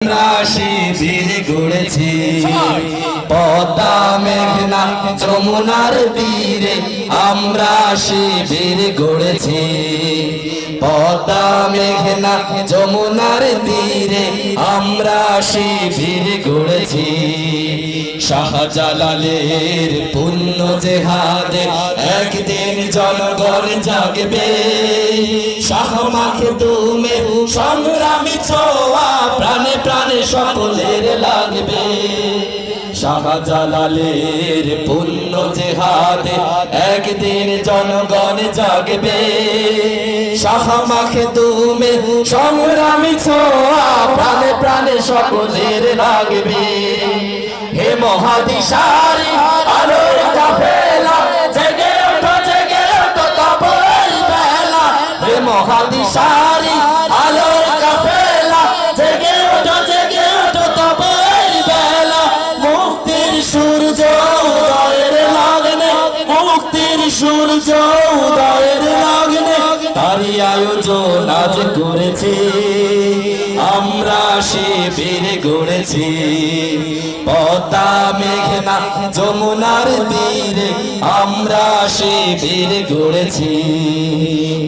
আমরা শিবির গড়েছি পদ্মা মেঘনা যমুনার তীরে আমরা শিবির গড়েছি পদ্মা মেঘনা যমুনার তীরে আমরা শিবির গড়েছি শাহজালালের পুণ্য জেহাদে একদিন জনগণ জাগবে শাহ মাখদুমে সংগ্রামী ছোঁয়া প্রাণে প্রাণে সকলের লাগবে শাহজালালের পুণ্য জেহাদে একদিন জনগণ জাগবে শাহ মাখদুমে সংগ্রামী ছোঁয়া প্রাণে প্রাণে সকলের লাগবে হে মহাদিশারি আলোর কাফেলা জেগে ওঠো তবই বেলা হে মহাদিশারি আলোর কাফেলা জেগে ওঠো তবই বেলা মুক্তির সূর্য উদয়ের লগ্নে মুক্তির সূর্য উদয়ের লগ্নে তারই আয়োজন আজ করেছি আমরা শিবির গড়েছি পদ্মা মেঘনা যমুনার তীরে আমরা শিবির গড়েছি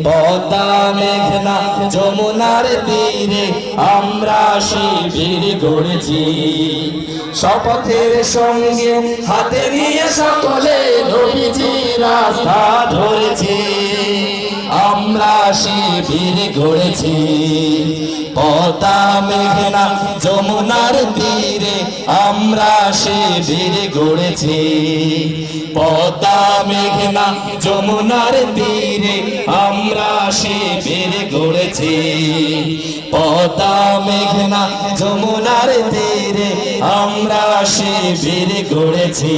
পদ্মা মেঘনা যমুনার তীরে আমরা শিবির গড়েছি শপথের সঙ্গে হাতে নিয়ে সকলে নবীজি রাস্তা ধরেছি আমরা শিবির গড়েছি পদ্মা মেঘনা যমুনার তীরে আমরা শিবির গড়েছি পদ্মা মেঘনা যমুনার তীরে আমরা শিবির গড়েছি পদ্মা মেঘনা যমুনার তীরে আমরা শিবির গড়েছি।